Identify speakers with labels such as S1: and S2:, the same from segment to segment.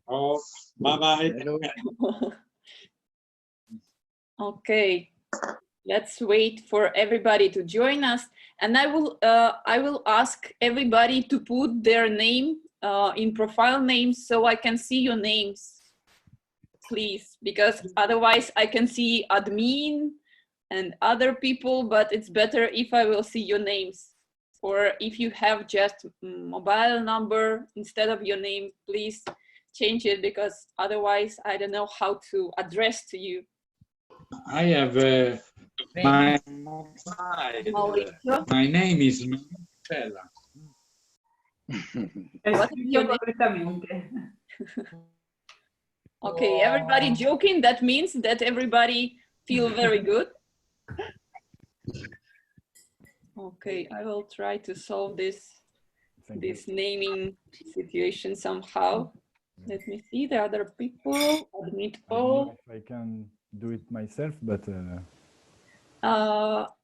S1: Oh, bye-bye.
S2: Okay, let's wait for everybody to join us, and I will ask everybody to put their name in profile names so I can see your names, please, because otherwise I can see admin and other people, but it's better if I will see your names. Or if you have just mobile number instead of your name, please change it, because otherwise I don't know how to address to you.
S1: I have my mobile. My name is Marcella.
S2: What is your name? Okay, everybody joking, that means that everybody feel very good. Okay, I will try to solve this naming situation somehow. Let me see the other people. Admit all.
S3: I can do it myself, but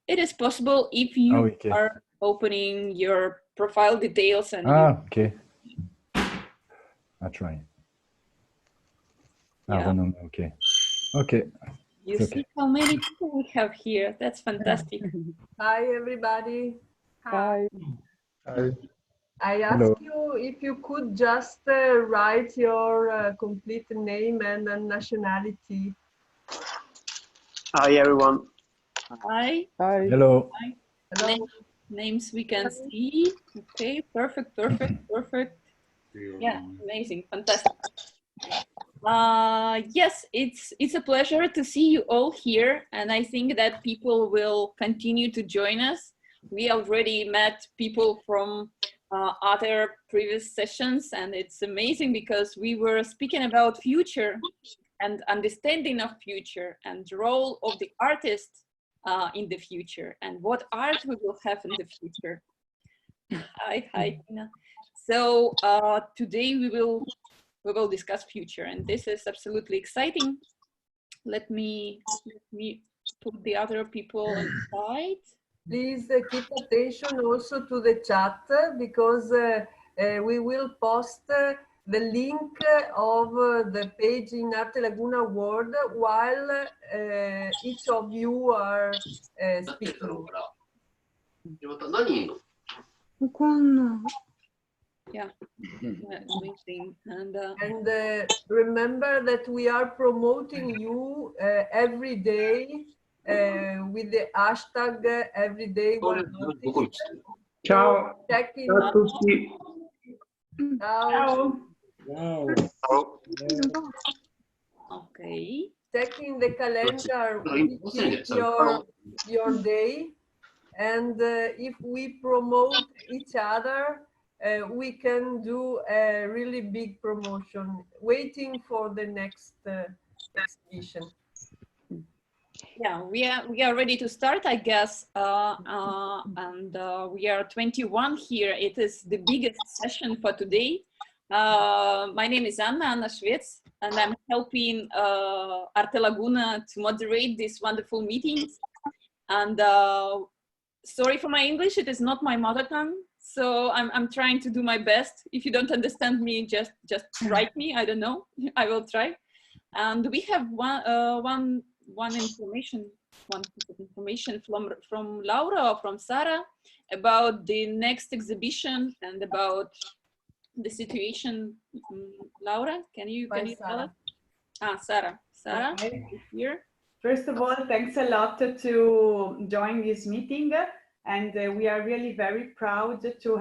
S2: it is possible if you are opening your profile details and
S3: okay. I'll try.
S2: Yeah.
S3: No, okay. Okay.
S2: You see how many people we have here. That's fantastic.
S4: Hi, everybody.
S3: Hi. Hi.
S4: I ask you if you could just write your complete name and nationality.
S5: Hi, everyone.
S2: Hi.
S3: Hi. Hello.
S2: Hi. Hello. Names we can see. Okay, perfect, perfect, perfect. Yeah, amazing, fantastic. Yes, it's a pleasure to see you all here, and I think that people will continue to join us. We already met people from other previous sessions, and it's amazing because we were speaking about future and understanding of future and the role of the artist in the future and what art we will have in the future. Hi, Tina. So today we will discuss future, and this is absolutely exciting. Let me put the other people inside.
S4: Please keep attention also to the chat, because we will post the link of the page in Arte Laguna World while each of you are speaking.
S2: Yeah, amazing. And
S4: remember that we are promoting you every day with the hashtag everyday1artist.
S5: Ciao.
S4: Checking.
S5: Ciao a tutti.
S4: Ciao.
S1: Wow.
S2: Okay.
S4: Checking the calendar with your day, and if we promote each other, we can do a really big promotion. Waiting for the next exhibition.
S2: Yeah, we are ready to start, I guess, and we are 21 here. It is the biggest session for today. My name is Anna Schwetz, and I'm helping Arte Laguna to moderate these wonderful meetings. And sorry for my English, it is not my mother tongue, so I'm trying to do my best. If you don't understand me, just write me. I don't know. I will try. And we have one piece of information from Laura or from Sarah about the next exhibition and about the situation. Laura, can you tell us? Sarah,
S6: okay.
S2: Here.
S6: First of all, thanks a lot to join this meeting, and we are really very proud to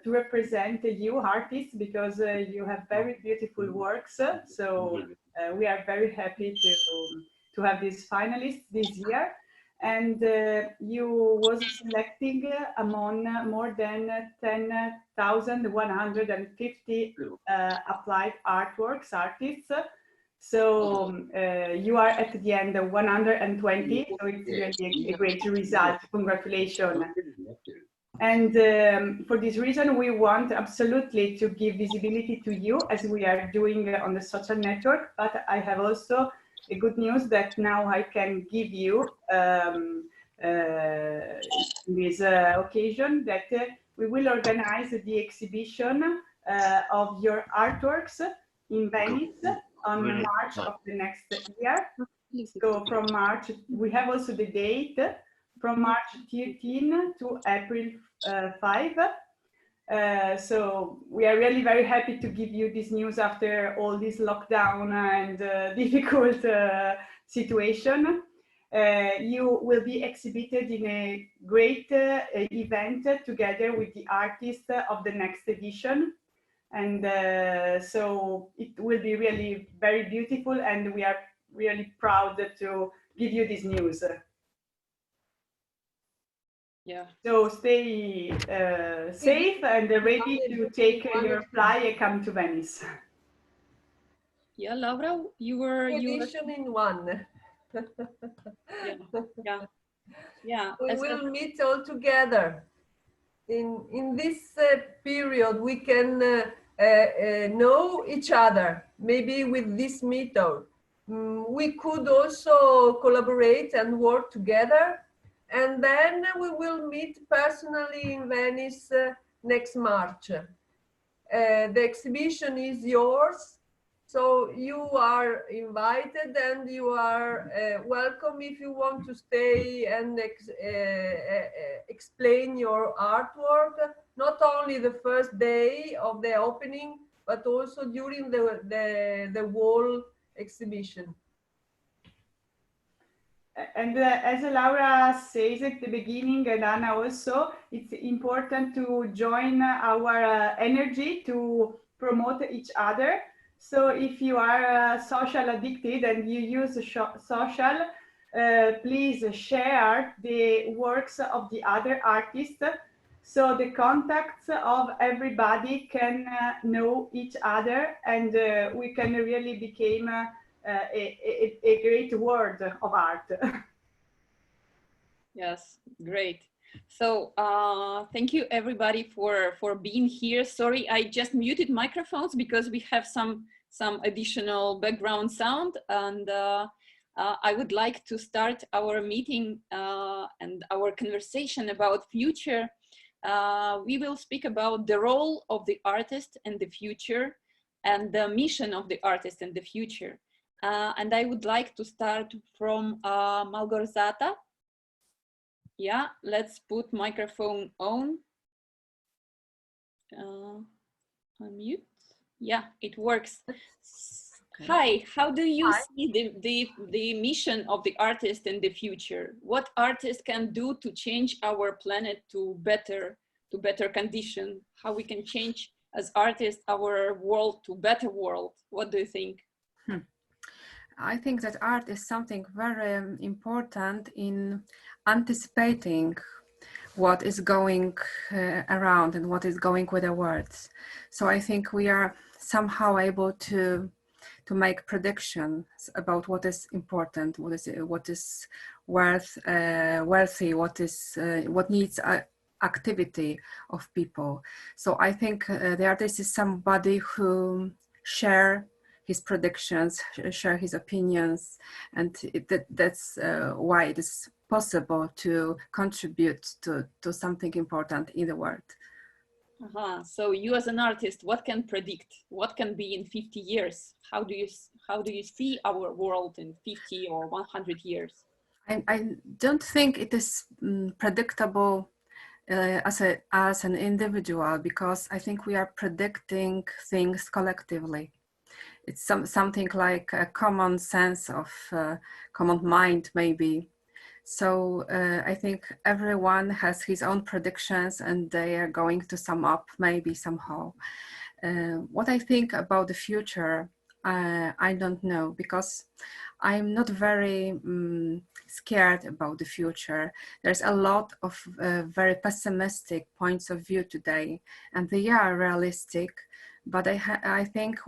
S6: represent you artists, because you have very beautiful works. So we are very happy to have these finalists this year. And you was selecting among more than 10,150 applied artworks artists. So you are at the end of 120, so it's really a great result. Congratulations. And for this reason, we want absolutely to give visibility to you, as we are doing on the social network. But I have also a good news that now I can give you this occasion that we will organize the exhibition of your artworks in Venice on March of the next year. So from March, we have also the date from March 13 to April 5. So we are really very happy to give you this news after all this lockdown and difficult situation. You will be exhibited in a great event together with the artists of the next edition. And so it will be really very beautiful, and we are really proud to give you this news.
S2: Yeah.
S6: So stay safe and ready to take your flight and come to Venice.
S2: Yeah, Laura, you were
S4: Edition in one.
S2: Yeah.
S4: We will meet all together. In this period, we can know each other, maybe with this method. We could also collaborate and work together, and then we will meet personally in Venice next March. The exhibition is yours, so you are invited and you are welcome if you want to stay and explain your artwork, not only the first day of the opening, but also during the whole exhibition.
S6: And as Laura says at the beginning, and Anna also, it's important to join our energy to promote each other. So if you are social addicted and you use social, please share the works of the other artists, so the contacts of everybody can know each other, and we can really become a great world of art.
S2: Yes, great. So thank you everybody for being here. Sorry, I just muted microphones because we have some additional background sound, and I would like to start our meeting and our conversation about future. We will speak about the role of the artist in the future and the mission of the artist in the future. And I would like to start from Malgorzata. Yeah, let's put microphone on. Unmute. Yeah, it works. Okay. Hi, how do you see the mission of the artist in the future? What artists can do to change our planet to better condition? How we can change as artists our world to better world? What do you think?
S7: I think that art is something very important in anticipating what is going around and what is going with the words. So I think we are somehow able to make predictions about what is important, what is worthy, what needs activity of people. So I think the artist is somebody who share his predictions, share his opinions, and that's why it is possible to contribute to something important in the world.
S2: So you as an artist, what can predict? What can be in 50 years? How do you see our world in 50 or 100 years?
S7: I don't think it is predictable as an individual, because I think we are predicting things collectively. It's something like a common sense of common mind, maybe. So I think everyone has his own predictions, and they are going to sum up maybe somehow. What I think about the future, I don't know, because I'm not very scared about the future. There's a lot of very pessimistic points of view today, and they are realistic, but I think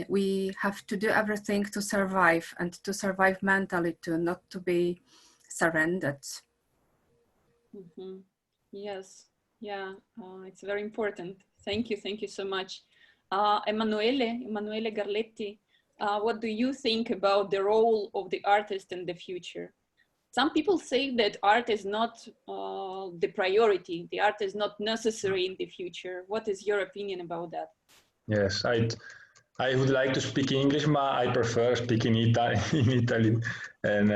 S7: we have to do everything to survive, and to survive mentally too, not to be surrendered.
S2: Mm-hmm. Yes, yeah, it's very important. Thank you so much. Emanuele Garletti, what do you think about the role of the artist in the future? Some people say that art is not the priority, the art is not necessary in the future. What is your opinion about that?
S8: Yes, I would like to speak English, but I prefer speaking in Italian. And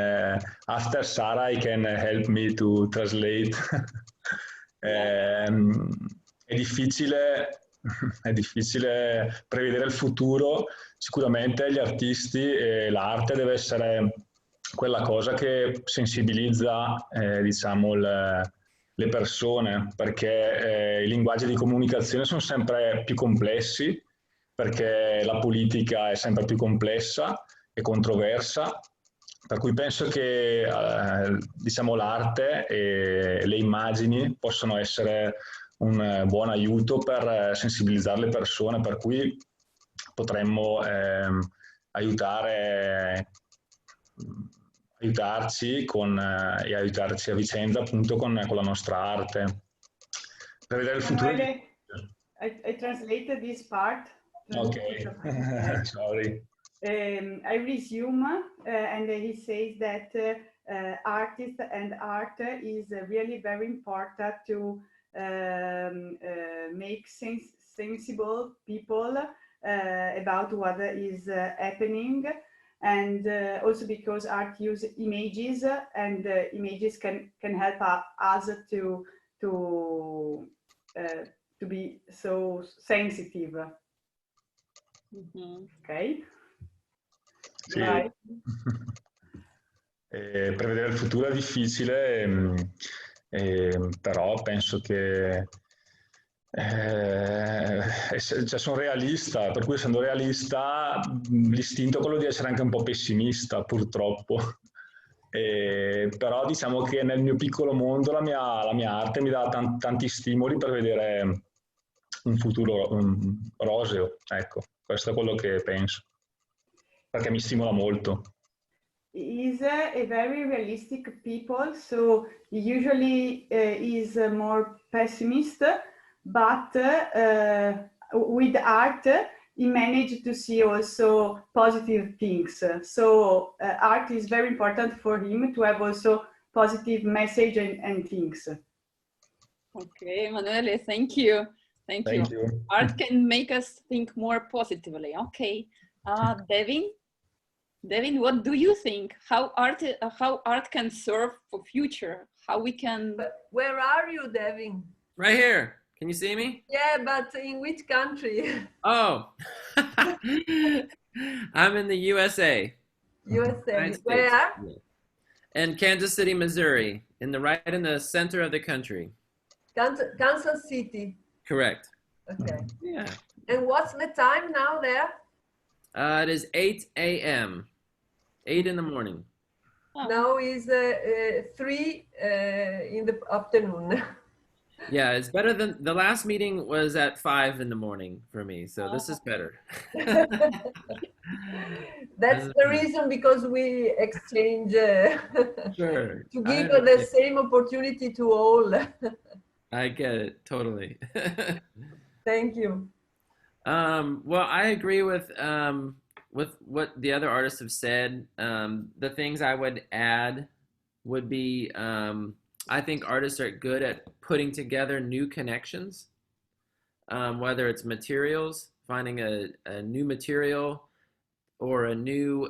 S8: after Sara, can help me to translate. È difficile prevedere il futuro. Sicuramente gli artisti e l'arte deve essere quella cosa che sensibilizza, diciamo, le persone, perché i linguaggi di comunicazione sono sempre più complessi, perché la politica è sempre più complessa e controversa, per cui penso che diciamo, l'arte e le immagini possono essere un buon aiuto per sensibilizzare le persone, per cui potremmo aiutarci e aiutarci a vicenda appunto con la nostra arte. Per vedere il futuro.
S6: I translated this part.
S8: Okay, sorry.
S6: I resume, and he says that artists and art is really very important to make sensible people about what is happening, and also because art use images, and images can help us to be so sensitive. Ok.
S8: Sì. Prevedere il futuro è difficile, però penso che cioè sono realista, per cui essendo realista l'istinto è quello di essere anche un po' pessimista, purtroppo. Però diciamo che nel mio piccolo mondo la mia arte mi dà tanti stimoli per vedere un futuro roseo, ecco, questo è quello che penso, perché mi stimola molto.
S6: Is a very realistic people, so he usually is more pessimist, but with art he managed to see also positive things. So art is very important for him to have also positive message and things.
S2: Okay, Emanuele, thank you. Thank you. Art can make us think more positively. Okay, Devin, what do you think? How art can serve for future? How we can?
S4: Where are you, Devin?
S9: Right here. Can you see me?
S4: Yeah, but in which country?
S9: Oh, I'm in the USA.
S4: USA. Where?
S9: In Kansas City, Missouri, right in the center of the country.
S4: Kansas City.
S9: Correct.
S4: Okay.
S9: Yeah.
S4: And what's the time now there?
S9: It is 8 a.m. 8 in the morning.
S4: Oh. Now is 3 in the afternoon.
S9: Yeah, it's better than the last meeting was at 5 in the morning for me, so this is better.
S4: That's the reason, because we exchange
S9: sure.
S4: to give the same opportunity to all.
S9: I get it totally.
S4: Thank you.
S9: Well, I agree with what the other artists have said. The things I would add would be, I think artists are good at putting together new connections, whether it's materials, finding a new material, or a new,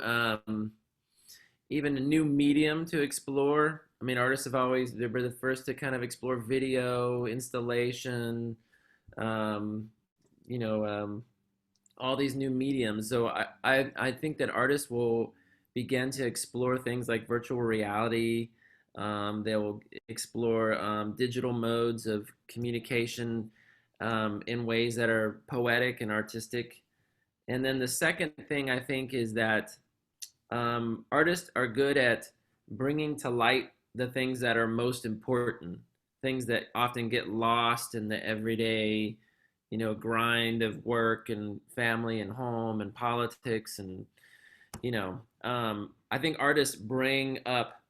S9: even a new medium to explore. I mean, artists have always, they were the first to kind of explore video, installation, you know, all these new mediums. So I think that artists will begin to explore things like virtual reality. They will explore digital modes of communication in ways that are poetic and artistic. And then the second thing I think is that artists are good at bringing to light the things that are most important, things that often get lost in the everyday, you know, grind of work and family and home and politics. And, you know, I think artists bring up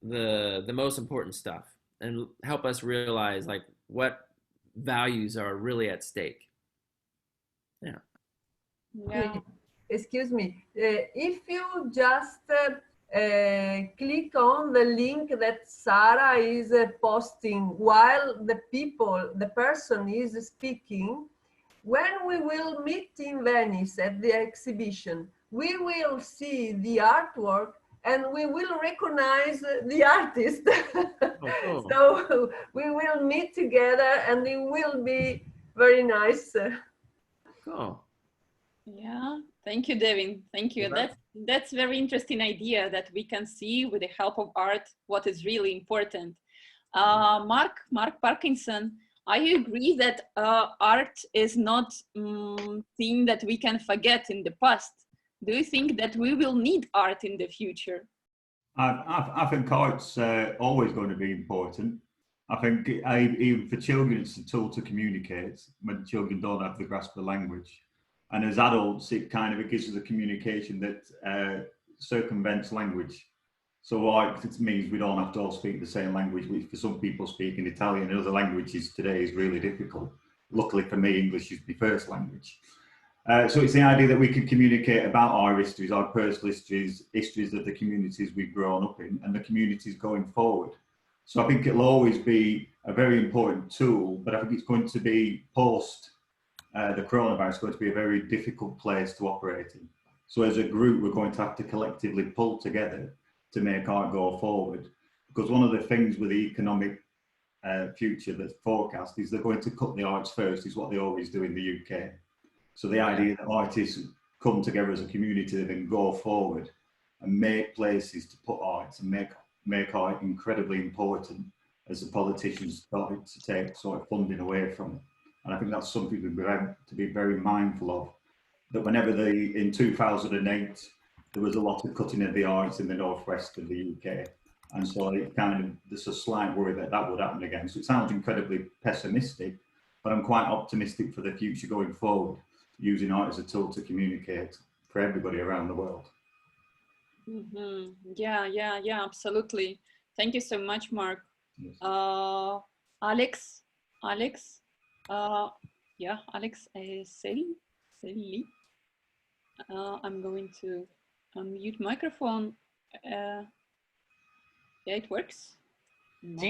S9: the most important stuff and help us realize like what values are really at stake. Yeah.
S4: Yeah. Excuse me. If you just click on the link that Sara is posting while the person is speaking, when we will meet in Venice at the exhibition, we will see the artwork and we will recognize the artist.
S9: Oh, cool.
S4: So we will meet together and it will be very nice.
S9: Cool.
S2: Yeah, thank you, Devin. Thank you. That's very interesting idea that we can see with the help of art what is really important. Mark Parkinson, I agree that art is not thing that we can forget in the past. Do you think that we will need art in the future?
S10: I think art's always going to be important. I think even for children, it's a tool to communicate when children don't have the grasp of the language. And as adults, it gives us a communication that circumvents language. So art, it means we don't have to all speak the same language, which for some people speaking Italian and other languages today is really difficult. Luckily for me, English is my first language. So it's the idea that we can communicate about our histories, our personal histories, histories of the communities we've grown up in and the communities going forward. So I think it'll always be a very important tool, but I think it's going to be post the coronavirus, going to be a very difficult place to operate in. So as a group, we're going to have to collectively pull together to make art go forward. Because one of the things with the economic future that's forecast is they're going to cut the arts first, is what they always do in the UK. So the idea that artists come together as a community and go forward and make places to put art and make art incredibly important as the politicians started to take sort of funding away from it. And I think that's something we have to be very mindful of, that whenever in 2008, there was a lot of cutting of the arts in the northwest of the UK. And so there's a slight worry that that would happen again. So it sounds incredibly pessimistic, but I'm quite optimistic for the future going forward, using art as a tool to communicate for everybody around the world.
S2: Mm-hmm. Yeah, absolutely. Thank you so much, Mark.
S10: Yes.
S2: Alex, Selly. I'm going to unmute microphone. Yeah, it works. No.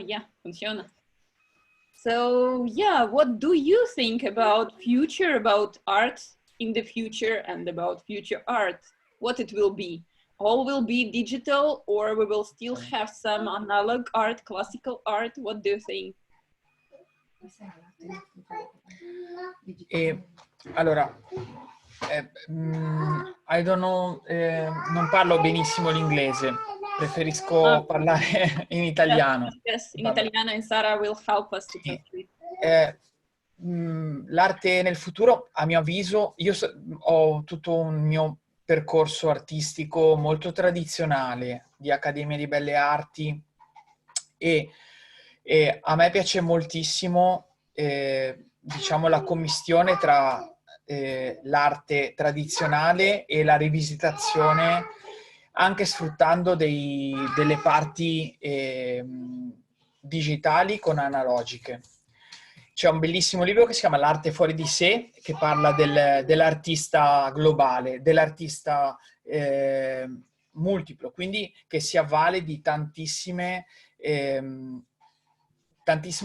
S2: Yeah, funciona. So yeah, what do you think about future, about art in the future and about future art? What it will be? All will be digital or we will still have some analog art, classical art? What do you think?
S11: Allora, I don't know, non parlo benissimo l'inglese, preferisco parlare in italiano.
S2: Yes, in italiano, and Sara will help us to translate.
S11: L'arte nel futuro, a mio avviso, io ho tutto un mio percorso artistico molto tradizionale di Accademia di Belle Arti e a me piace moltissimo, diciamo, la commistione tra l'arte tradizionale e la rivisitazione, anche sfruttando delle parti digitali con analogiche. C'è un bellissimo libro che si chiama L'arte fuori di sé, che parla dell'artista globale, dell'artista multiplo, quindi che si avvale di tantissime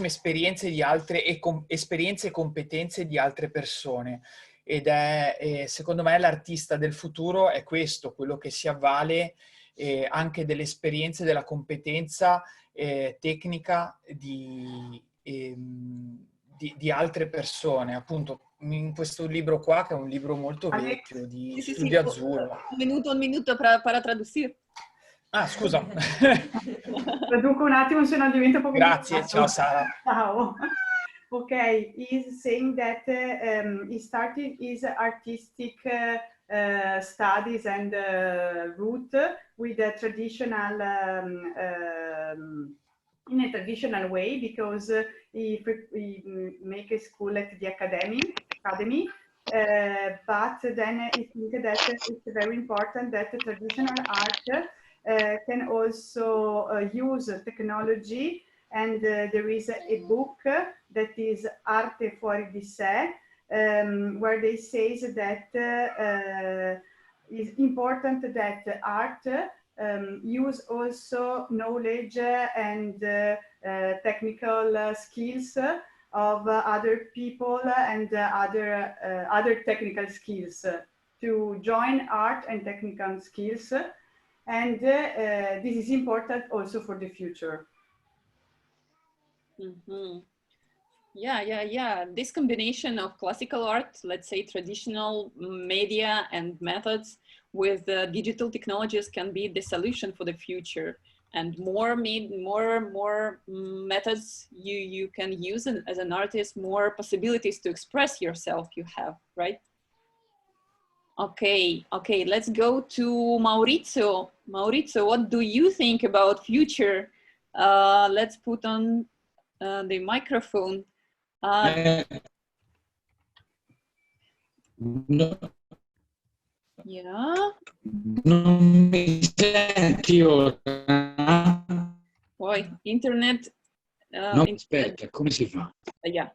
S11: esperienze di altre esperienze e competenze di altre persone. Ed è, secondo me, l'artista del futuro è questo, quello che si avvale anche delle esperienze, della competenza tecnica di altre persone. Appunto, in questo libro qua, che è un libro molto vecchio, di Studio Azzurro.
S2: Un minuto para tradurre.
S11: Ah, scusa.
S6: Traduco un attimo, se no diventa un po'
S11: Grazie, ciao Sara.
S6: Ciao. Okay, he's saying that he started his artistic studies and route with a traditional, in a traditional way, because he make a school at the academy, but then I think that it's very important that the traditional art can also use technology. And there is a book that is Arte fuori di sé, where they say that it's important that art use also knowledge and technical skills of other people and other technical skills to join art and technical skills. And this is important also for the future.
S2: Mm-hmm. Yeah. This combination of classical art, let's say traditional media and methods with digital technologies can be the solution for the future. And more methods you can use as an artist, more possibilities to express yourself you have, right? Okay, let's go to Maurizio. Maurizio, what do you think about future? Let's put on the microphone.
S1: No.
S2: Yeah.
S1: Non mi senti ora?
S2: Poi internet.
S1: No, aspetta, come si fa?
S2: Yeah.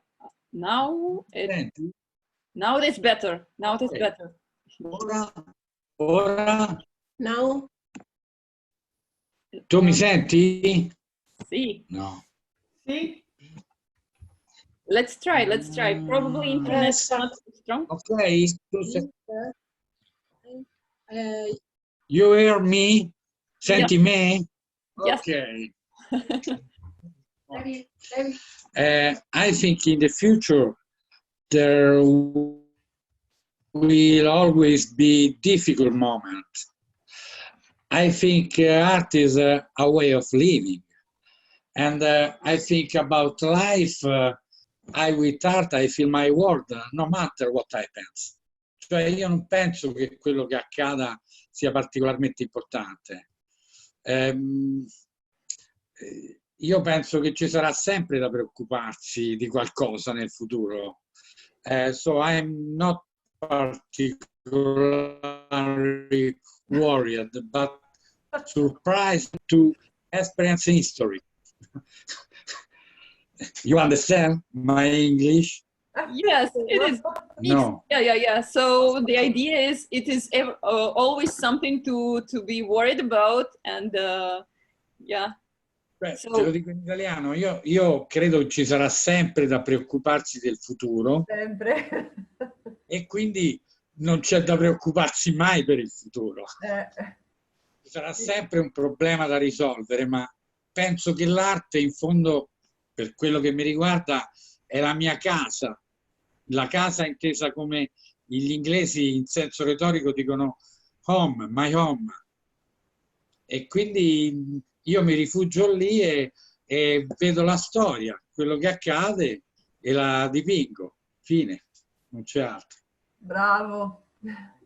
S2: Now it's better. Now it's better.
S1: Ora?
S4: Now?
S1: Tu mi senti?
S2: Sì.
S1: No.
S6: Sì.
S2: Let's try. Probably internet is not strong.
S1: Okay. You hear me? Senti me?
S2: Yes.
S1: Okay. I think in the future there will always be difficult moments. I think art is a way of living, and I think about life. With art I feel my world, no matter what I pense. Cioè io non penso che quello che accada sia particolarmente importante. Io penso che ci sarà sempre da preoccuparsi di qualcosa nel futuro. So I'm not particularly worried, but surprised to experience history. You understand my English?
S2: Yes, it is.
S1: No.
S2: Yeah. So the idea is it is always something to be worried about, and yeah.
S1: Beh, te lo dico in italiano, io credo che ci sarà sempre da preoccuparsi del futuro.
S4: Sempre.
S1: E quindi non c'è da preoccuparsi mai per il futuro. Ci sarà sempre un problema da risolvere, ma penso che l'arte, in fondo, per quello che mi riguarda, è la mia casa. La casa intesa come gli inglesi in senso retorico dicono home, my home. E quindi io mi rifugio lì e vedo la storia, quello che accade e la dipingo. Fine, non c'è altro.
S4: Bravo.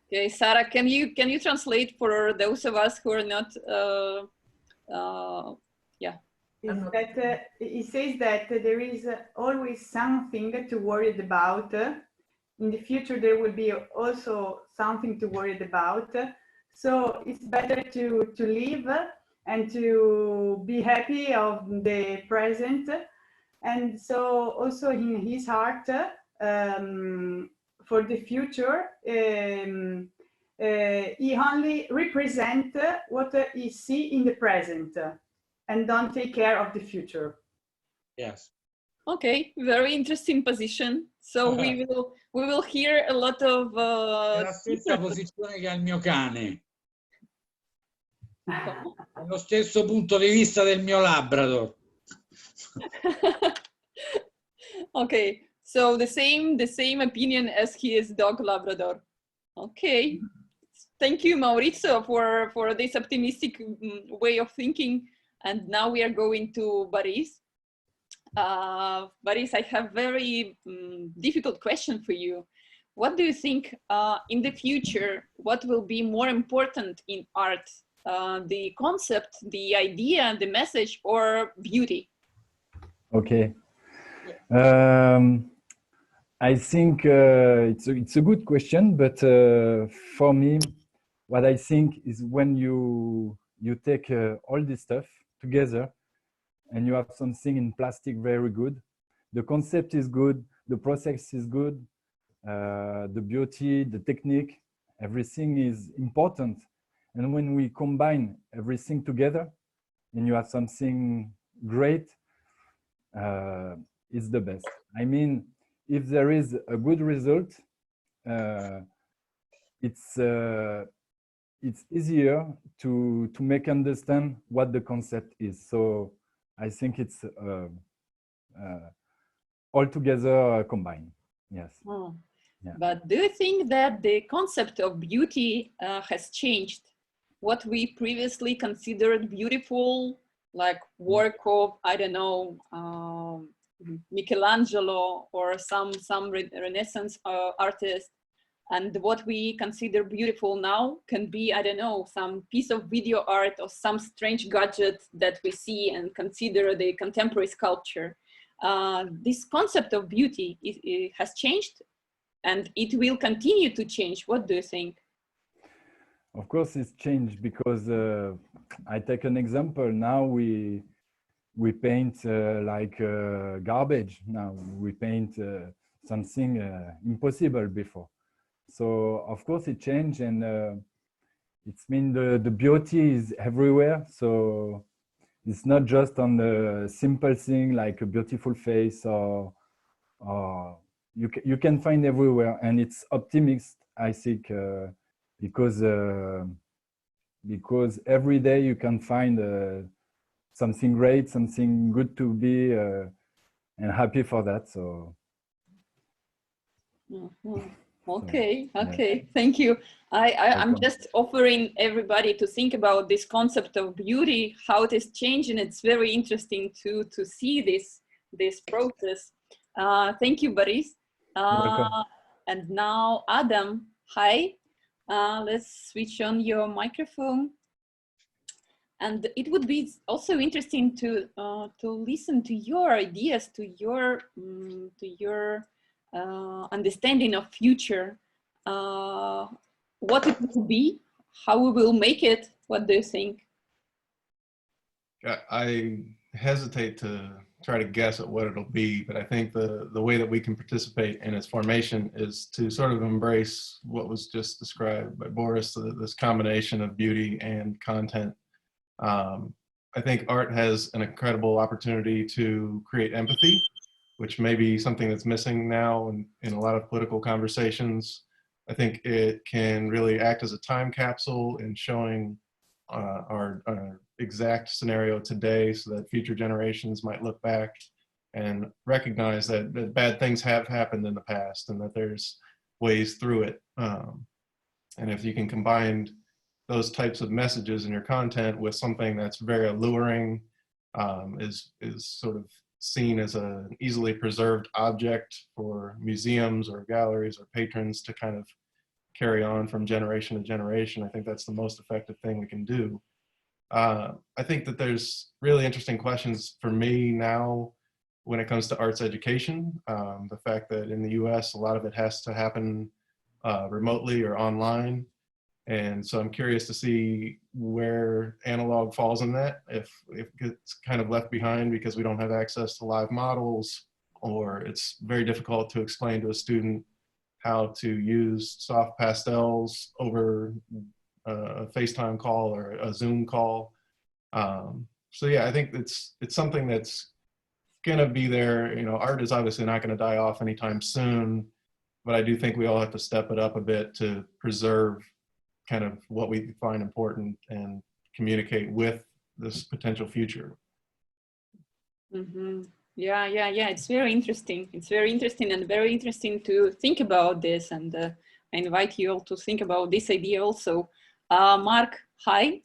S2: Okay, Sara, can you translate for those of us who are not? Yeah.
S6: He says that there is always something to worry about. In the future, there will be also something to worry about. So it's better to live and to be happy of the present. And so also in his heart, for the future, he only represents what he sees in the present and don't take care of the future.
S1: Yes.
S2: Okay, very interesting position. So we will hear a lot of.
S1: È la stessa posizione che ha il mio cane. È lo stesso punto di vista del mio Labrador.
S2: Okay, so the same opinion as his dog Labrador. Okay, thank you, Maurizio, for this optimistic way of thinking. And now we are going to Boris. Boris, I have very difficult question for you. What do you think in the future, what will be more important in art? The concept, the idea, the message, or beauty?
S3: Okay. I think it's a good question, but for me, what I think is when you take all this stuff together and you have something in plastic very good, the concept is good, the process is good, the beauty, the technique, everything is important. And when we combine everything together and you have something great, is the best. I mean, if there is a good result, it's easier to make understand what the concept is. So I think it's all together combined. Yes.
S2: Oh.
S3: Yeah.
S2: But do you think that the concept of beauty has changed? What we previously considered beautiful, like work of, I don't know, Michelangelo or some Renaissance artist, and what we consider beautiful now can be, I don't know, some piece of video art or some strange gadget that we see and consider the contemporary sculpture. This concept of beauty it has changed, and it will continue to change. What do you think?
S3: Of course, it's changed because I take an example. Now we paint like garbage. Now we paint something impossible before. So of course it changed, and it's mean the beauty is everywhere. So it's not just on the simple thing like a beautiful face, or you can find everywhere, and it's optimist, I think, because every day you can find something great, something good to be, and happy for that. So.
S2: Mm-hmm. Okay, okay, yeah. Thank you. I'm just offering everybody to think about this concept of beauty, how it is changing. It's very interesting to see this process. Thank you, Boris. And now, Adam, hi. Let's switch on your microphone. And it would be also interesting to listen to your ideas, to your understanding of future, what it will be, how we will make it. What do you think?
S12: I hesitate to try to guess at what it'll be, but I think the way that we can participate in its formation is to sort of embrace what was just described by Boris, this combination of beauty and content. I think art has an incredible opportunity to create empathy, which may be something that's missing now in a lot of political conversations. I think it can really act as a time capsule in showing our exact scenario today, so that future generations might look back and recognize that bad things have happened in the past and that there's ways through it. And if you can combine those types of messages in your content with something that's very alluring, is sort of seen as an easily preserved object for museums or galleries or patrons to kind of carry on from generation to generation, I think that's the most effective thing we can do. I think that there's really interesting questions for me now when it comes to arts education. The fact that in the US, a lot of it has to happen remotely or online. And so I'm curious to see where analog falls in that, if it's kind of left behind because we don't have access to live models, or it's very difficult to explain to a student how to use soft pastels over a FaceTime call or a Zoom call. So yeah, I think it's something that's gonna be there. You know, art is obviously not gonna die off anytime soon, but I do think we all have to step it up a bit to preserve kind of what we find important and communicate with this potential future.
S2: Mm-hmm. Yeah. It's very interesting. It's very interesting and very interesting to think about this. And I invite you all to think about this idea also. Mark, hi.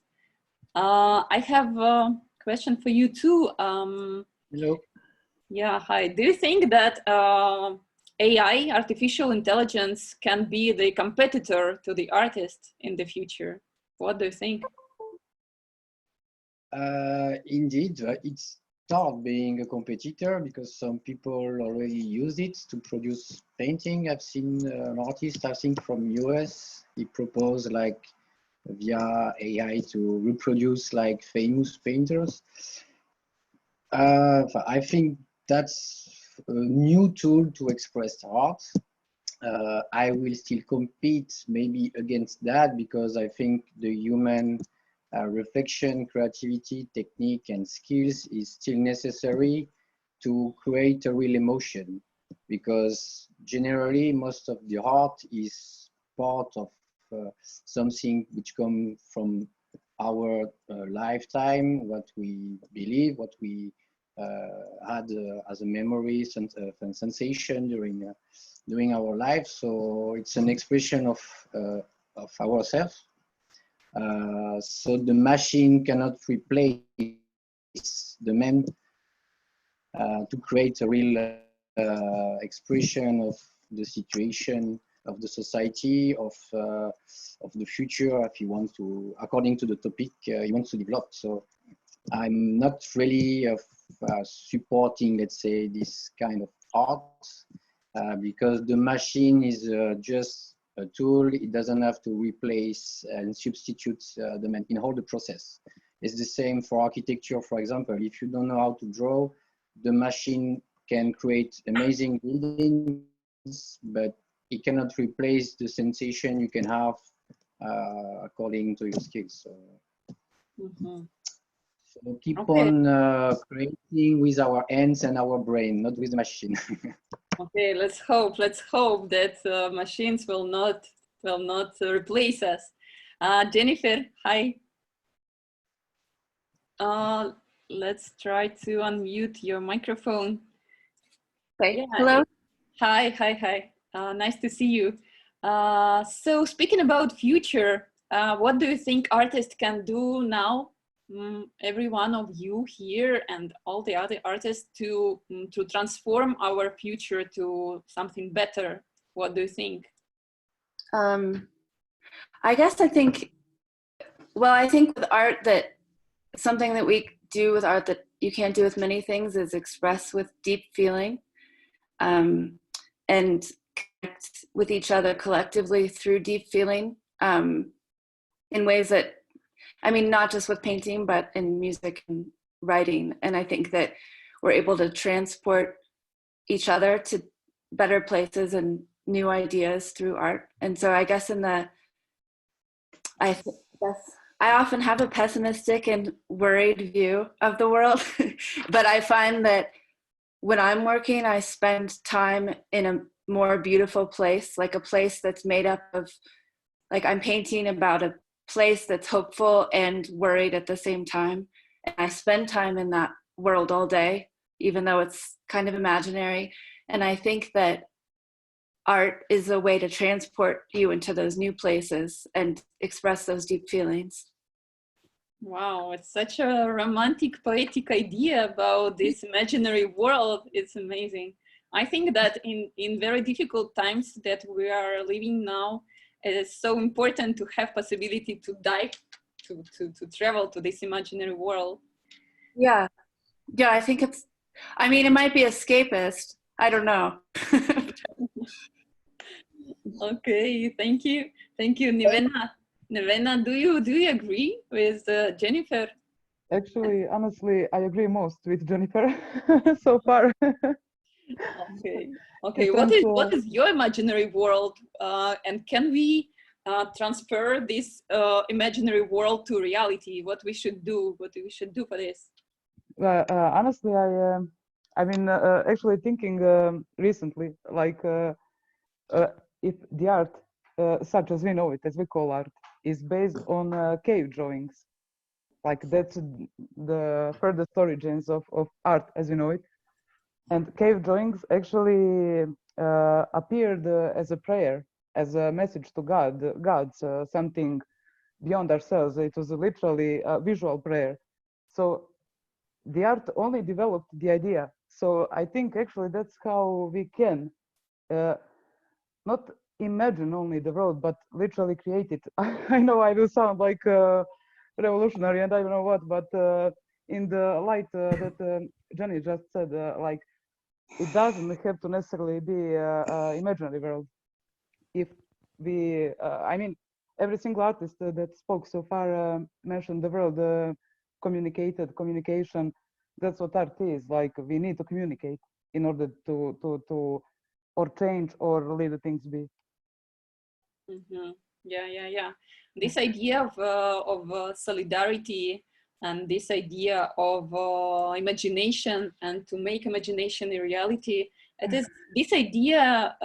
S2: I have a question for you too.
S13: Hello.
S2: Yeah, hi. Do you think that AI, artificial intelligence, can be the competitor to the artist in the future? What do you think?
S13: Indeed, it starts being a competitor because some people already use it to produce painting. I've seen an artist, I think from US, he proposed like via AI to reproduce like famous painters. I think that's a new tool to express art. I will still compete maybe against that because I think the human reflection, creativity, technique, and skills is still necessary to create a real emotion, because generally most of the art is part of something which comes from our lifetime, what we believe, what we had as a memory and sensation during our life. So it's an expression of ourselves. So the machine cannot replace the man to create a real expression of the situation, of the society, of the future, if you want to, according to the topic you want to develop. So I'm not really supporting, let's say, this kind of art because the machine is just a tool. It doesn't have to replace and substitute the man in all the process. It's the same for architecture, for example. If you don't know how to draw, the machine can create amazing buildings, but it cannot replace the sensation you can have according to your skills. So, so keep on creating with our hands and our brain, not with the machine.
S2: Okay, let's hope that machines will not replace us. Jennifer, hi. Let's try to unmute your microphone.
S14: Okay.
S2: Yeah.
S14: Hello.
S2: Hi. Nice to see you. So speaking about future, what do you think artists can do now? Every one of you here and all the other artists to transform our future to something better. What do you think?
S14: I guess I think with art that something that we do with art that you can't do with many things is express with deep feeling and connect with each other collectively through deep feeling in ways that, I mean, not just with painting, but in music and writing. And I think that we're able to transport each other to better places and new ideas through art. And so I guess I often have a pessimistic and worried view of the world, but I find that when I'm working, I spend time in a more beautiful place, like a place that's made up of, like I'm painting about a place that's hopeful and worried at the same time. And I spend time in that world all day, even though it's kind of imaginary. And I think that art is a way to transport you into those new places and express those deep feelings.
S2: Wow, it's such a romantic, poetic idea about this imaginary world. It's amazing. I think that in very difficult times that we are living now, it is so important to have possibility to dive, to travel to this imaginary world.
S14: Yeah, I think I mean, it might be escapist. I don't know.
S2: Okay, thank you, Nevena. Nevena, do you agree with Jennifer?
S15: Actually, honestly, I agree most with Jennifer so far.
S2: Okay. What is your imaginary world, and can we transfer this imaginary world to reality? What we should do for this?
S15: Honestly, I've been actually thinking recently, like if the art, such as we know it, as we call art, is based on cave drawings. Like that's the furthest origins of art as you know it. And cave drawings actually appeared as a prayer, as a message to gods, something beyond ourselves. It was literally a visual prayer. So the art only developed the idea. So I think actually that's how we can not imagine only the world, but literally create it. I know I will sound like revolutionary and I don't know what, but in the light that Jenny just said, like it doesn't have to necessarily be imaginary world. If we, I mean, every single artist that spoke so far mentioned the world communication. That's what art is. Like we need to communicate in order to or change or leave the things be.
S2: Mm-hmm. Yeah. This idea of solidarity and this idea of imagination and to make imagination a reality. This idea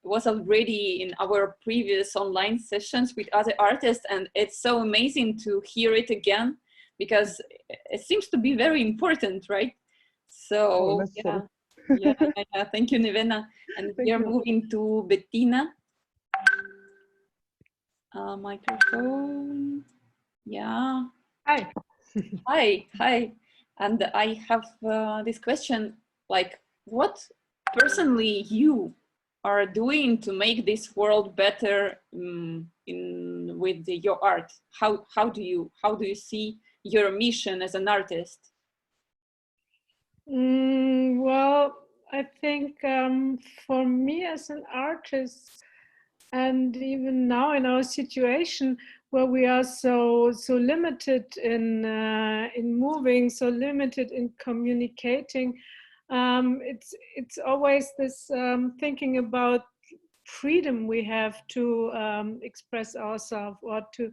S2: was already in our previous online sessions with other artists, and it's so amazing to hear it again because it seems to be very important, right? So yeah, thank you, Nevena. And we are moving to Bettina. Microphone. Yeah.
S4: Hi.
S2: Hi. And I have this question, like, what personally you are doing to make this world better with your art? How do you see your mission as an artist?
S16: Well, I think for me as an artist, and even now in our situation where we are so limited in moving, so limited in communicating, it's always this thinking about freedom we have to express ourselves or to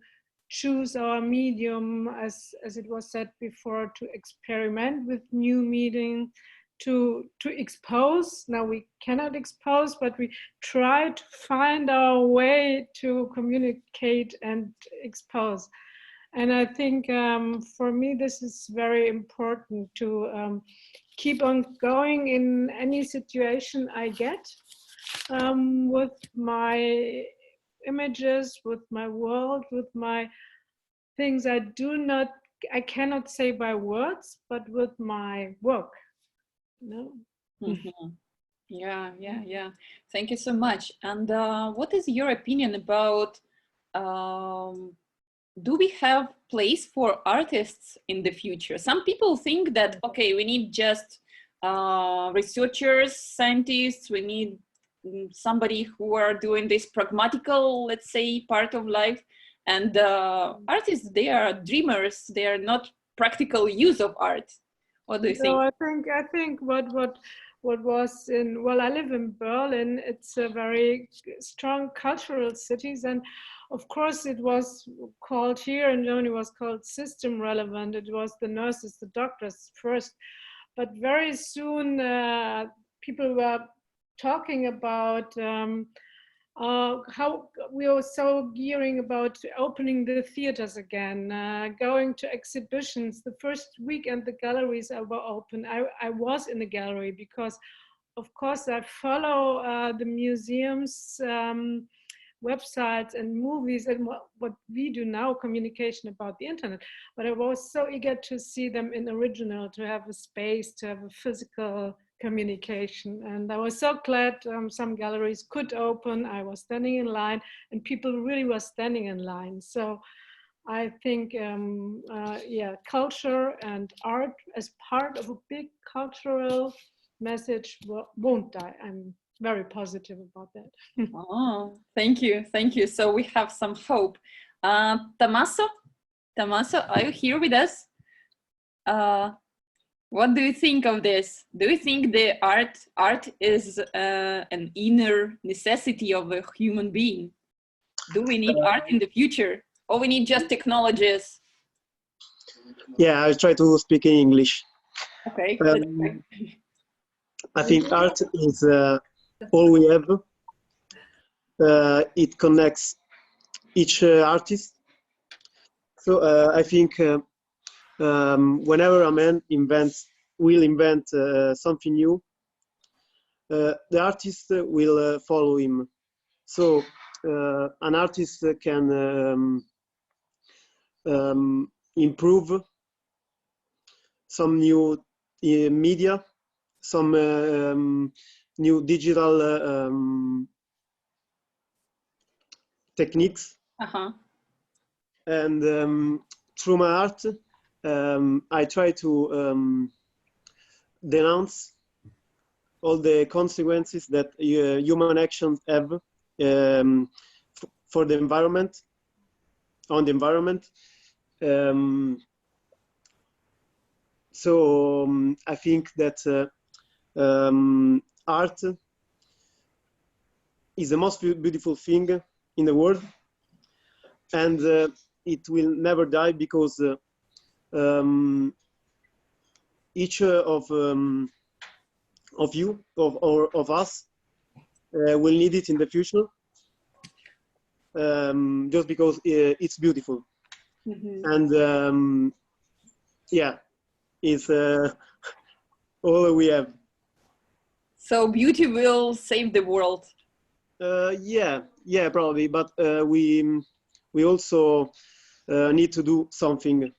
S16: choose our medium, as it was said before, to experiment with new medium, to expose. Now we cannot expose, but we try to find our way to communicate and expose. And I think for me this is very important to keep on going in any situation I get with my images, with my world, with my things I cannot say by words, but with my work. No.
S2: Mm-hmm. Yeah. Thank you so much. And what is your opinion about do we have place for artists in the future? Some people think that, okay, we need just researchers, scientists, we need somebody who are doing this pragmatical, let's say, part of life. And artists, they are dreamers, they are not practical use of art. What do you think?
S16: I think what was in, well, I live in Berlin. It's a very strong cultural city, and of course it was called here in Germany was called system relevant. It was the nurses, the doctors first, but very soon people were talking about how we were so gearing about opening the theaters again, going to exhibitions. The first weekend the galleries were open, I was in the gallery because of course I follow the museums websites and movies and what we do now, communication about the internet, but I was so eager to see them in original, to have a space, to have a physical communication. And I was so glad some galleries could open. I was standing in line and people really were standing in line. So I think, culture and art as part of a big cultural message won't die. I'm very positive about that.
S2: Oh, thank you. So we have some hope. Tommaso, are you here with us? What do you think of this? Do you think the art is an inner necessity of a human being? Do we need art in the future, or we need just technologies?
S5: Yeah, I'll try to speak in English.
S2: Okay.
S5: I think art is all we have. It connects each artist. So I think whenever a man will invent something new, the artist will follow him. So an artist can improve some new media, some new digital techniques. And through my art, I try to denounce all the consequences that human actions have for the environment, on the environment. So I think that art is the most beautiful thing in the world, and it will never die because each of you, of us, will need it in the future, just because it's beautiful. And yeah, it's all we have.
S2: So beauty will save the world.
S5: Yeah, probably. But we also need to do something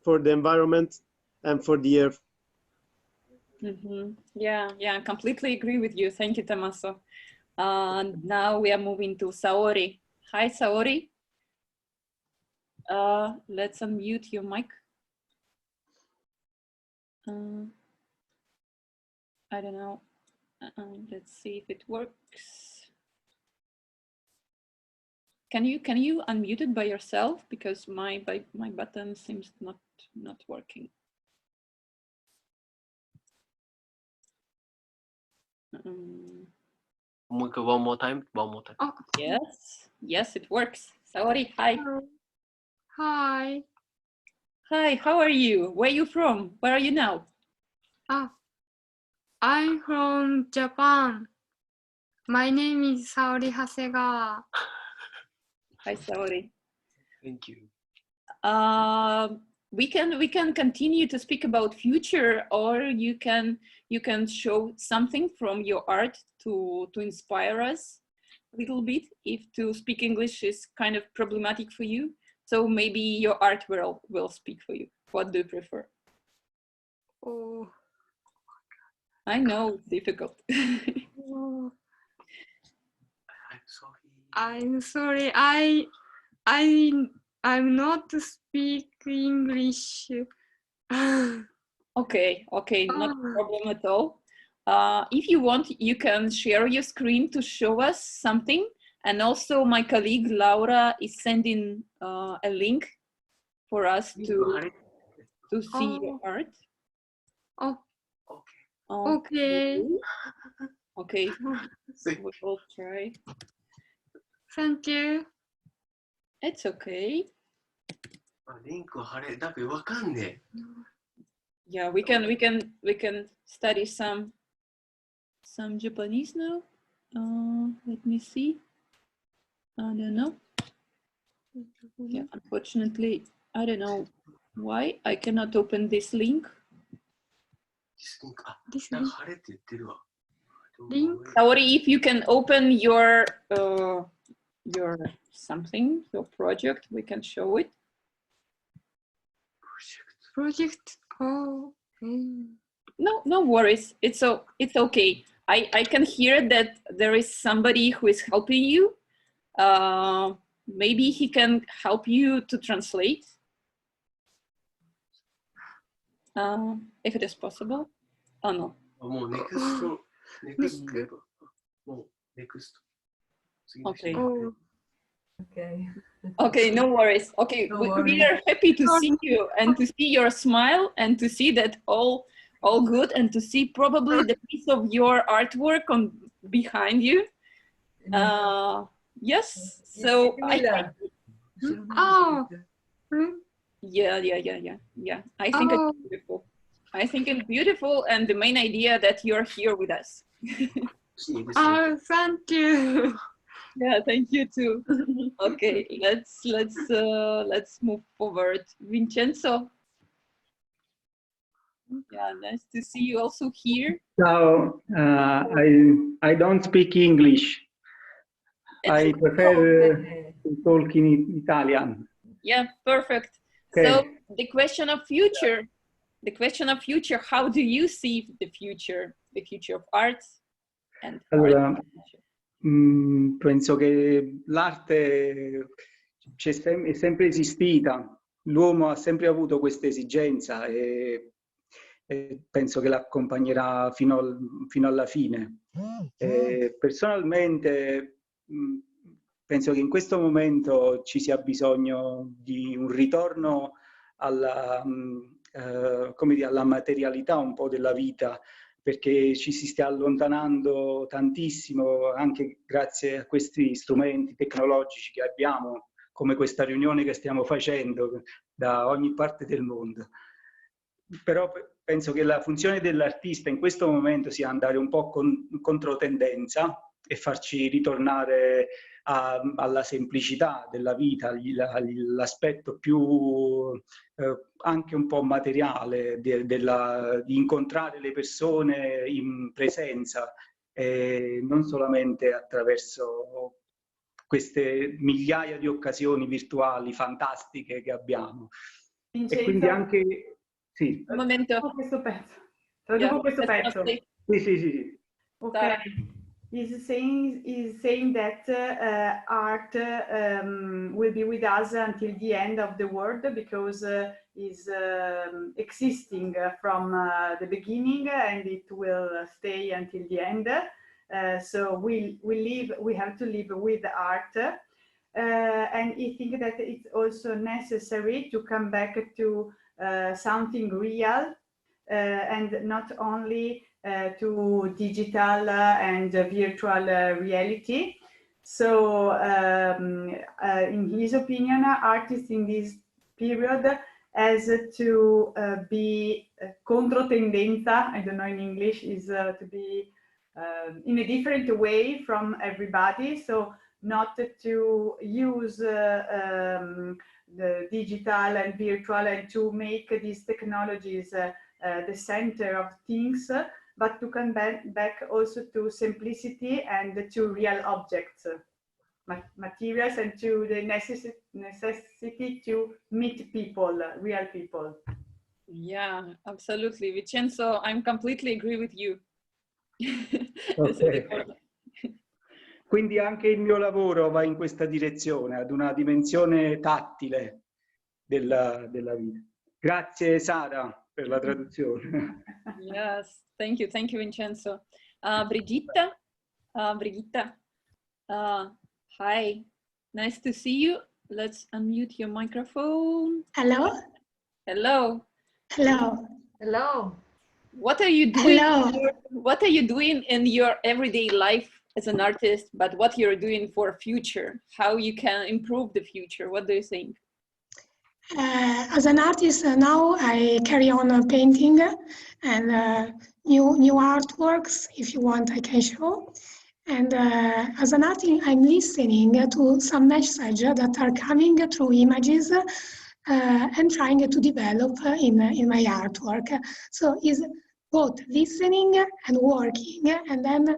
S5: for the environment and for the earth.
S2: Yeah, I completely agree with you. Thank you, Tommaso. Now we are moving to Saori. Hi, Saori. Let's unmute your mic. I don't know. Let's see if it works. Can you unmute it by yourself, because my button seems not working.
S17: One more time.
S2: Oh, yes, it works. Saori, hi.
S18: Hi.
S2: Hi, how are you? Where are you from? Where are you now?
S18: I'm from Japan. My name is Saori Hasegawa.
S2: Hi, Saori.
S17: Thank you.
S2: We can continue to speak about future, or you can show something from your art to inspire us a little bit, if to speak English is kind of problematic for you. So maybe your art will speak for you. What do you prefer?
S18: Oh.
S2: I know, it's difficult.
S18: I'm sorry. I'm not speak English.
S2: Okay, not a problem at all. If you want, you can share your screen to show us something. And also my colleague Laura is sending a link for us to see your art.
S18: Oh.
S2: Okay. Okay, we will try.
S18: Thank you.
S2: It's okay. Yeah, we can study some Japanese now. Let me see. I don't know. Yeah, unfortunately, I don't know why I cannot open this link. Saori, if you can open your something, your project, we can show it.
S18: Project. Oh.
S2: No worries. It's okay. I can hear that there is somebody who is helping you. Maybe he can help you to translate, if it is possible. Oh no. Okay. Okay, no worries. Okay, we are happy to see you and to see your smile and to see that all good, and to see probably the piece of your artwork behind you. Yes. So yeah. I think it's beautiful. I think it's beautiful, and the main idea that you're here with us.
S18: Thank you.
S2: Yeah, thank you too. Okay, let's move forward. Vincenzo. Yeah, nice to see you also here.
S19: Ciao, I don't speak English. I prefer to talk in Italian.
S2: Yeah, perfect.
S19: Okay.
S2: So the question of future, how do you see the future of art? And
S19: allora, penso che l'arte è sempre esistita, l'uomo ha sempre avuto questa esigenza e penso che l'accompagnerà fino alla fine. Personalmente penso che in questo momento ci sia bisogno di un ritorno alla materialità un po' della vita, perché ci si sta allontanando tantissimo anche grazie a questi strumenti tecnologici che abbiamo, come questa riunione che stiamo facendo, da ogni parte del mondo. Però penso che la funzione dell'artista in questo momento sia andare un po' con controtendenza e farci ritornare alla semplicità della vita, l'aspetto più anche un po' materiale di incontrare le persone in presenza, non solamente attraverso queste migliaia di occasioni virtuali fantastiche che abbiamo.
S6: Vincenzo,
S19: e quindi anche... Sì.
S2: Un momento.
S6: Questo pezzo. Traduco questo pezzo.
S19: Sì.
S6: Ok. He's saying that art will be with us until the end of the world because it's existing from the beginning and it will stay until the end. So we have to live with art. And I think that it's also necessary to come back to something real and not only to digital and virtual reality. So in his opinion, artists in this period has to be controtendenza, I don't know in English, is to be in a different way from everybody. So not to use the digital and virtual and to make these technologies the center of things, but to come back also to simplicity and to real objects, materials, and to the necessity to meet people, real people.
S2: Yeah, absolutely. Vincenzo, I'm completely agree with you.
S19: Okay. Quindi anche il mio lavoro va in questa direzione, ad una dimensione tattile della vita. Grazie Sara per la traduzione.
S2: Yes, thank you, Vincenzo. Brigitta, hi, nice to see you. Let's unmute your microphone.
S20: Hello.
S2: Hello.
S20: Hello.
S4: Hello.
S2: What are you doing?
S20: Hello.
S2: What are you doing in your everyday life as an artist, but what you're doing for future? How you can improve the future? What do you think?
S20: As an artist now, I carry on painting and new artworks. If you want, I can show. And as an artist, I'm listening to some messages that are coming through images and trying to develop in my artwork. So it's both listening and working, and then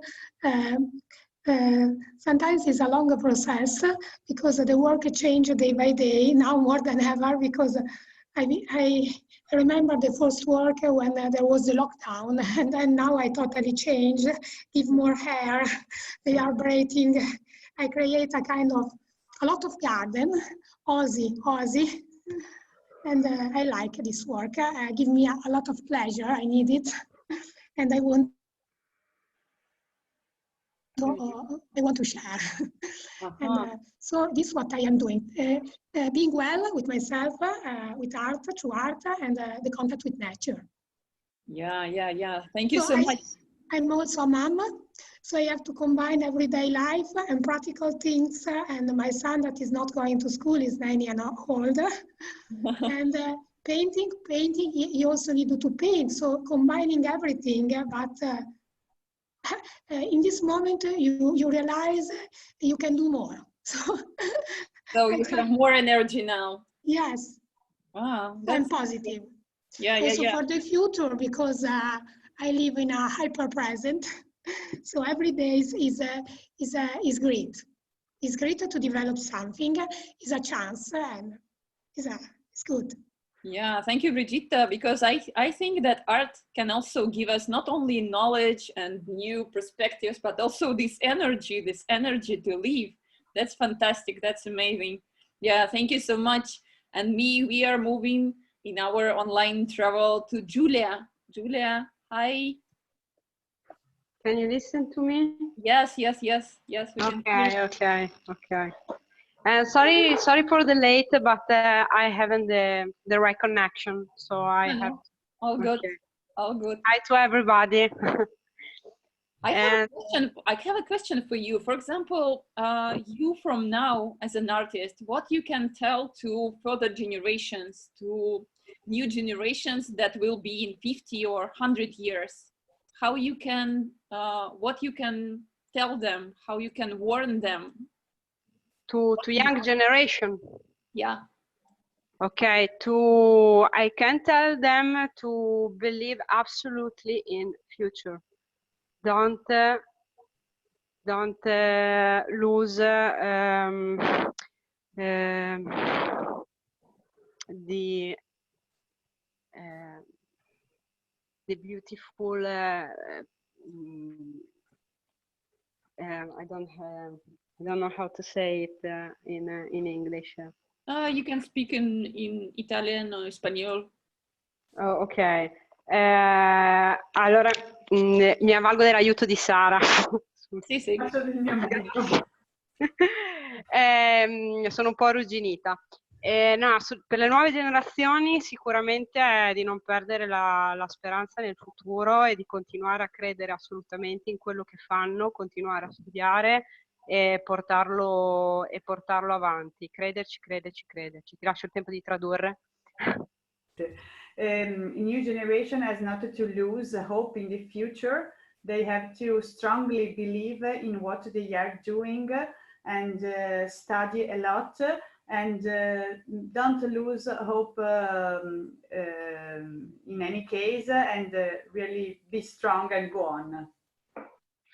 S20: sometimes it's a longer process because the work changes day by day, now more than ever, because I remember the first work when there was the lockdown, and then now I totally changed, give more hair, they are braiding. I create a lot of garden, Aussie, and I like this work. Give me a lot of pleasure, I need it, and I want to share. And so this is what I am doing. Being well with myself, with art, through art, and the contact with nature.
S2: Yeah. Thank you so much.
S20: I'm also a mom, so I have to combine everyday life and practical things. And my son that is not going to school is 9 years old. And painting, you also need to paint. So combining everything, but in this moment, you realize you can do more. So
S2: you have more energy now.
S20: Yes.
S2: Wow.
S20: I'm positive.
S2: Yeah.
S20: For the future, because I live in a hyper present, so every day is great. It's great to develop something. It's a chance, and it's good.
S2: Yeah, thank you, Brigitta, because I think that art can also give us not only knowledge and new perspectives, but also this energy to live. That's fantastic. That's amazing. Yeah, thank you so much. And we are moving in our online travel to Julia. Julia, hi.
S21: Can you listen to me?
S2: Yes. We can.
S21: Okay. Sorry for the late, but I haven't the right connection, so I have.
S2: All good. All good.
S21: Hi to everybody.
S2: I have a question for you. For example, you from now as an artist, what you can tell to further generations, to new generations that will be in 50 or 100 years? How you can, what you can tell them, how you can warn them?
S21: To young generation?
S2: Yeah.
S21: Okay, I can tell them to believe absolutely in future. Don't lose the beautiful. I don't know how to say it in English.
S2: You can speak in Italian or Spanish.
S21: Oh, ok. Allora mi avvalgo dell'aiuto di Sara.
S2: Sì, sì.
S21: Sono un po' arrugginita. No, per le nuove generazioni sicuramente è di non perdere la speranza nel futuro e di continuare a credere assolutamente in quello che fanno, continuare a studiare e portarlo avanti. Crederci. Ti lascio il tempo di tradurre.
S6: New generation has not to lose hope in the future. They have to strongly believe in what they are doing and study a lot, and don't lose hope in any case, and really be strong and go on.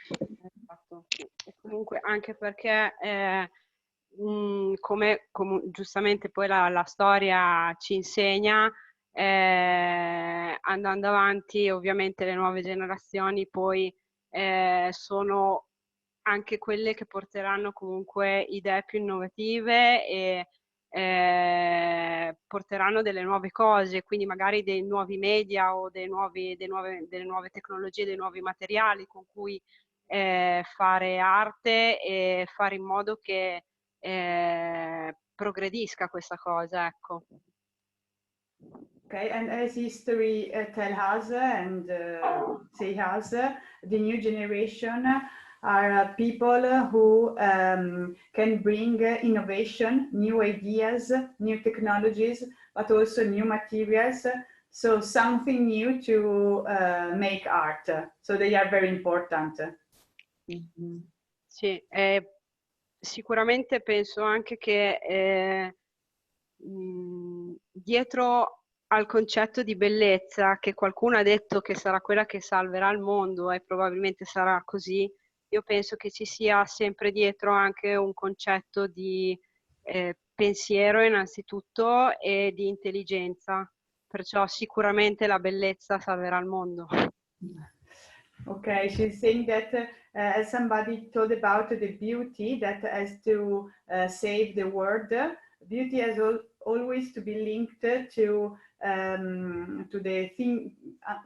S21: Esatto. E comunque anche perché come giustamente poi la storia ci insegna, andando avanti ovviamente le nuove generazioni poi sono anche quelle che porteranno comunque idee più innovative e porteranno delle nuove cose, quindi magari dei nuovi media o delle nuove tecnologie, dei nuovi materiali con cui fare arte e fare in modo che progredisca questa cosa, ecco.
S6: Okay, and as history tell us and say us, the new generation are people who can bring innovation, new ideas, new technologies, but also new materials. So something new to make art. So they are very important.
S21: Mm-hmm. Sì, sicuramente penso anche che dietro al concetto di bellezza, che qualcuno ha detto che sarà quella che salverà il mondo e probabilmente sarà così, io penso che ci sia sempre dietro anche un concetto di pensiero innanzitutto e di intelligenza, perciò sicuramente la bellezza salverà il mondo.
S6: Okay, she's saying that as somebody told about the beauty that has to save the world, beauty has always to be linked to the thing.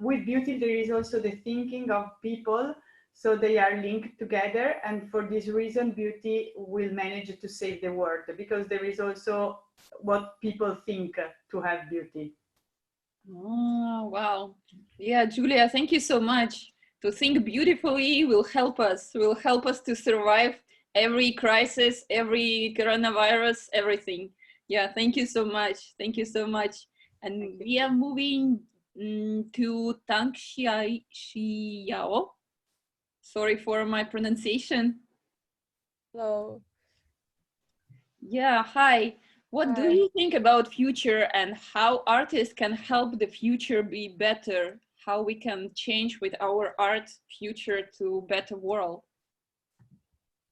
S6: With beauty, there is also the thinking of people, so they are linked together. And for this reason, beauty will manage to save the world because there is also what people think to have beauty.
S2: Oh, wow. Yeah, Julia, thank you so much. To think beautifully will help us to survive every crisis, every coronavirus, everything. Yeah, thank you so much. Thank you so much. And we are moving to Tang Xiao. Sorry for my pronunciation.
S7: Hello.
S2: Yeah, hi. What do you think about future and how artists can help the future be better? How we can change with our art future to better world?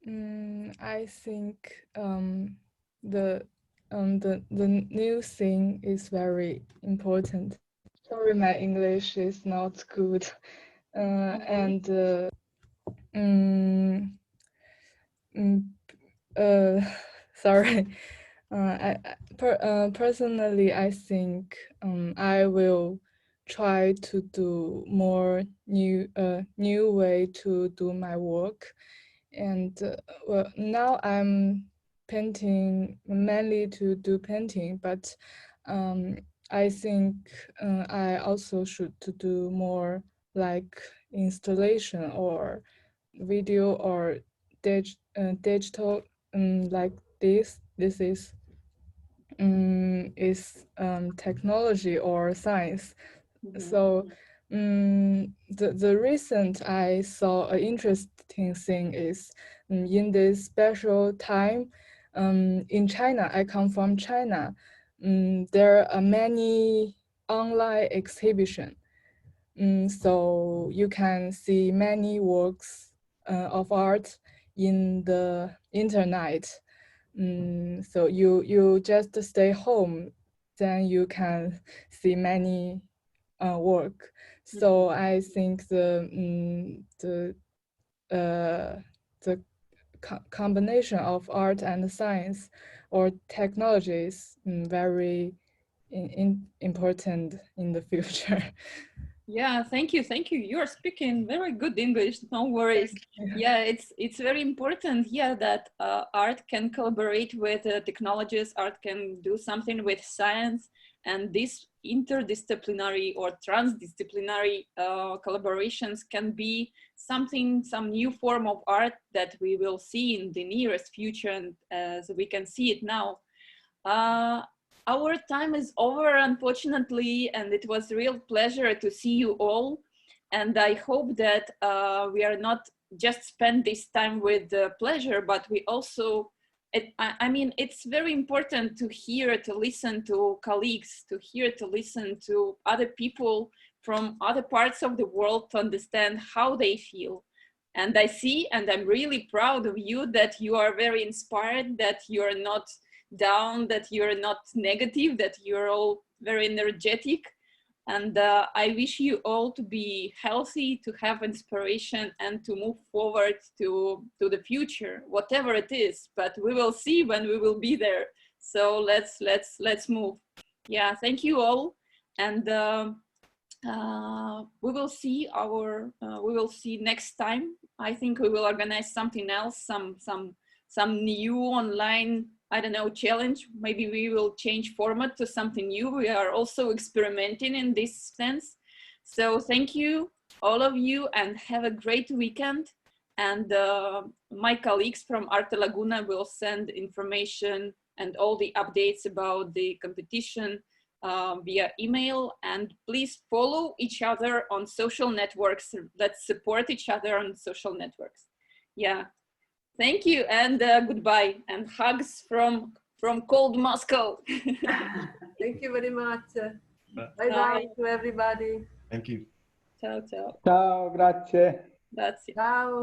S7: I think the new thing is very important. Sorry, my English is not good, sorry. Personally, I think I will try to do more new way to do my work, and well, now I'm painting mainly to do painting, but I think I also should to do more like installation or video or digital like this. This is technology or science. So the recent I saw an interesting thing is in this special time in China. I come from China. There are many online exhibition. So you can see many works of art in the internet. So you just stay home, then you can see many work. So I think the combination of art and science or technology is very important in the future.
S2: Yeah, thank you. You're speaking very good English, no worries. Yeah, it's very important, yeah, that art can collaborate with technologies, art can do something with science, and these interdisciplinary or transdisciplinary collaborations can be some new form of art that we will see in the nearest future, and as we can see it now. Our time is over, unfortunately, and it was a real pleasure to see you all. And I hope that we are not just spend this time with pleasure, but we also, I mean, it's very important to hear, to listen to colleagues, to hear, to listen to other people from other parts of the world to understand how they feel. And I see, and I'm really proud of you that you are very inspired, that you are not down, that you're not negative, that you're all very energetic. And I wish you all to be healthy, to have inspiration, and to move forward to the future, whatever it is. But we will see when we will be there. So let's move. Yeah, thank you all, and we will see next time. I think we will organize something else, some new online, I don't know, challenge. Maybe we will change format to something new. We are also experimenting in this sense. So thank you, all of you, and have a great weekend. And my colleagues from Arte Laguna will send information and all the updates about the competition via email. And please follow each other on social networks. Let's support each other on social networks. Yeah. Thank you, and goodbye, and hugs from cold Moscow.
S4: Thank you very much. Bye-bye to everybody.
S12: Thank you.
S2: Ciao, ciao.
S8: Ciao, grazie.
S2: Grazie.
S4: Ciao.